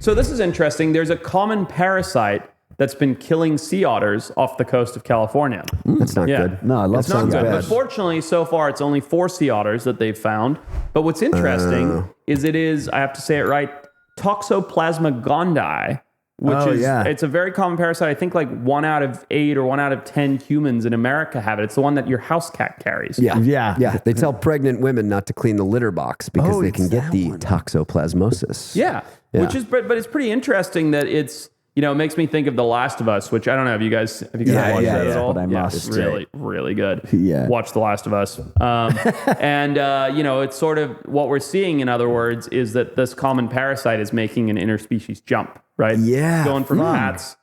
So this is interesting. There's a common parasite that's been killing sea otters off the coast of California. That's not good. No, I love It's not sounds good. bad. But fortunately, so far, it's only 4 sea otters that they've found. But what's interesting is, I have to say it right, Toxoplasma gondii, which it's a very common parasite. I think like 1 out of 8 or 1 out of 10 humans in America have it. It's the one that your house cat carries. Yeah. They tell pregnant women not to clean the litter box because they can get the toxoplasmosis. Yeah. Which is, but it's pretty interesting that it's, you know, it makes me think of The Last of Us, which I don't know. Have you guys watched that at all? But I must. It's really, really good. Yeah. Watch The Last of Us. And, you know, it's sort of what we're seeing, in other words, is that this common parasite is making an interspecies jump, right? Yeah. Going from cats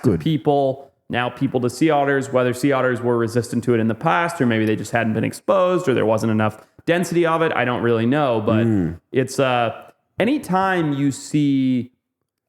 to people, now people to sea otters, whether sea otters were resistant to it in the past, or maybe they just hadn't been exposed, or there wasn't enough density of it. I don't really know, but it's, anytime you see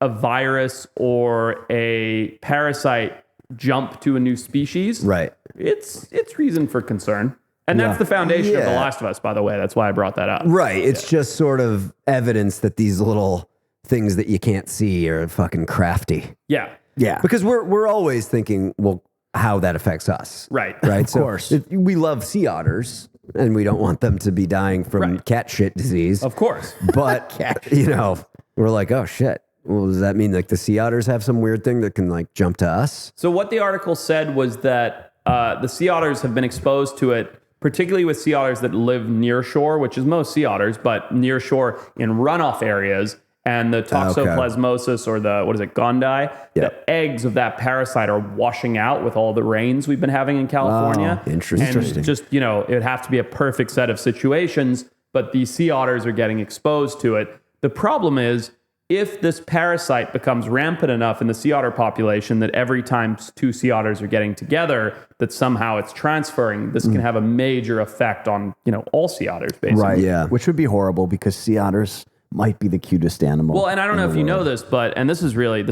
a virus or a parasite jump to a new species, Right. it's reason for concern. And that's the foundation of The Last of Us, by the way. That's why I brought that up. Right. It's just sort of evidence that these little things that you can't see are fucking crafty. Yeah. Yeah. Because we're always thinking, well, how that affects us. Right. Right. Of course. We love sea otters and we don't want them to be dying from cat shit disease. Of course. But, you know, we're like, oh shit. Well, does that mean like the sea otters have some weird thing that can like jump to us? So what the article said was that the sea otters have been exposed to it, particularly with sea otters that live near shore, which is most sea otters, but near shore in runoff areas. And the toxoplasmosis or the, gondii, the eggs of that parasite are washing out with all the rains we've been having in California. Interesting. And just, you know, it would have to be a perfect set of situations, but these sea otters are getting exposed to it. The problem is, if this parasite becomes rampant enough in the sea otter population that every time 2 sea otters are getting together, that somehow it's transferring, this can have a major effect on, you know, all sea otters, basically. Right. Yeah. Which would be horrible because sea otters might be the cutest animal. Well, and I don't know if you know this, but, and this is really,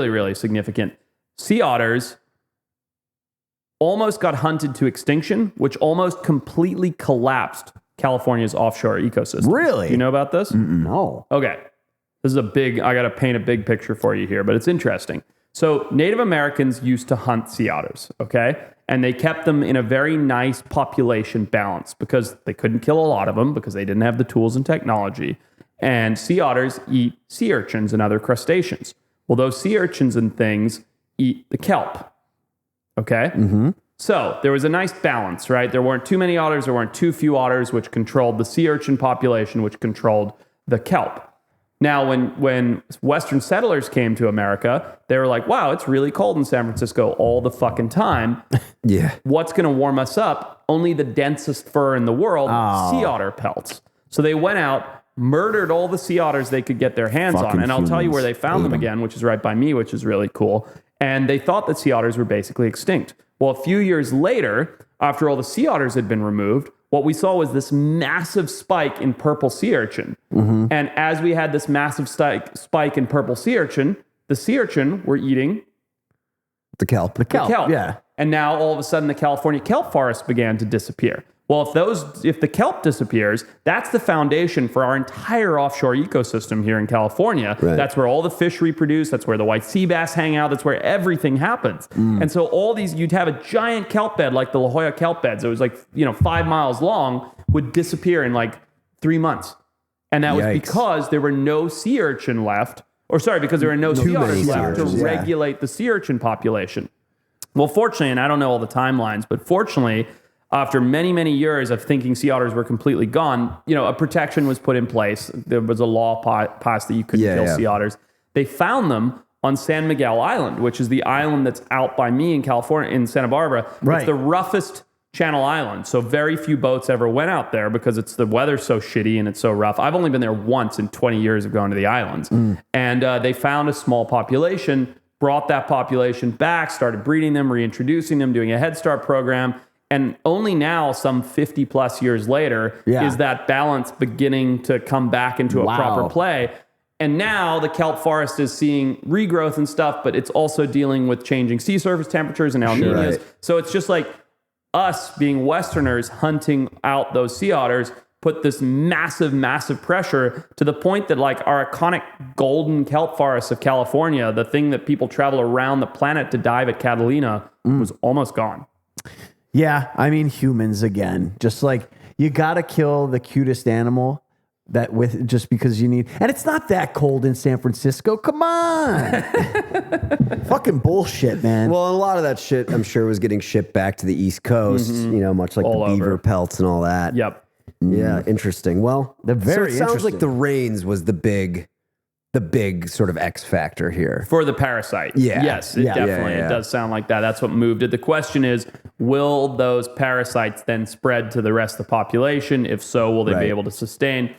really significant. Sea otters almost got hunted to extinction, which almost completely collapsed California's offshore ecosystem. Really? Do you know about this? No. Okay. This is I got to paint a big picture for you here, but it's interesting. So Native Americans used to hunt sea otters, okay? And they kept them in a very nice population balance because they couldn't kill a lot of them because they didn't have the tools and technology. And sea otters eat sea urchins and other crustaceans. Well, those sea urchins and things eat the kelp, okay? So there was a nice balance, right? There weren't too many otters, there weren't too few otters, which controlled the sea urchin population, which controlled the kelp. Now, when Western settlers came to America, they were like, wow, it's really cold in San Francisco all the fucking time. Yeah. What's going to warm us up? Only the densest fur in the world, sea otter pelts. So they went out, murdered all the sea otters they could get their hands on. And I'll tell you where they found them again, which is right by me, which is really cool. And they thought that sea otters were basically extinct. Well, a few years later, after all the sea otters had been removed, what we saw was this massive spike in purple sea urchin. And as we had this massive spike in purple sea urchin, the sea urchin were eating The kelp. the kelp. yeah. And now all of a sudden the California kelp forest began to disappear. Well, if the kelp disappears, that's the foundation for our entire offshore ecosystem here in California. Right. That's where all the fish reproduce. That's where the white sea bass hang out. That's where everything happens. And so all these, you'd have a giant kelp bed like the La Jolla kelp beds. It was like, 5 miles long, would disappear in like 3 months. And that was because there were no sea urchin left, because there were no sea otters left to regulate the sea urchin population. Well, fortunately, and I don't know all the timelines, but fortunately, after many, many years of thinking sea otters were completely gone, a protection was put in place. There was a law passed that you couldn't kill sea otters. They found them on San Miguel Island, which is the island that's out by me in California, in Santa Barbara. Right. It's the roughest channel island. So very few boats ever went out there because the weather's so shitty and it's so rough. I've only been there once in 20 years of going to the islands. And they found a small population, brought that population back, started breeding them, reintroducing them, doing a Head Start program. And only now, some 50 plus years later, is that balance beginning to come back into a proper play. And now the kelp forest is seeing regrowth and stuff, but it's also dealing with changing sea surface temperatures and El Niños. So it's just like us being Westerners hunting out those sea otters put this massive, massive pressure to the point that like our iconic golden kelp forests of California, the thing that people travel around the planet to dive at Catalina, was almost gone. Yeah, I mean humans again. Just like you got to kill the cutest animal that with just because you need, and it's not that cold in San Francisco. Come on, fucking bullshit, man. Well, a lot of that shit, I'm sure, was getting shipped back to the East Coast. You know, much like All the beaver over. pelts and all that. Yep. Yeah, interesting. Well, They're very so it sounds like interesting. the rains was the big sort of X factor here. For the parasite. Yeah. Yes, it Yeah. definitely. Yeah. It does sound like that. That's what moved it. The question is, will those parasites then spread to the rest of the population? If so, will they Right. be able to sustain?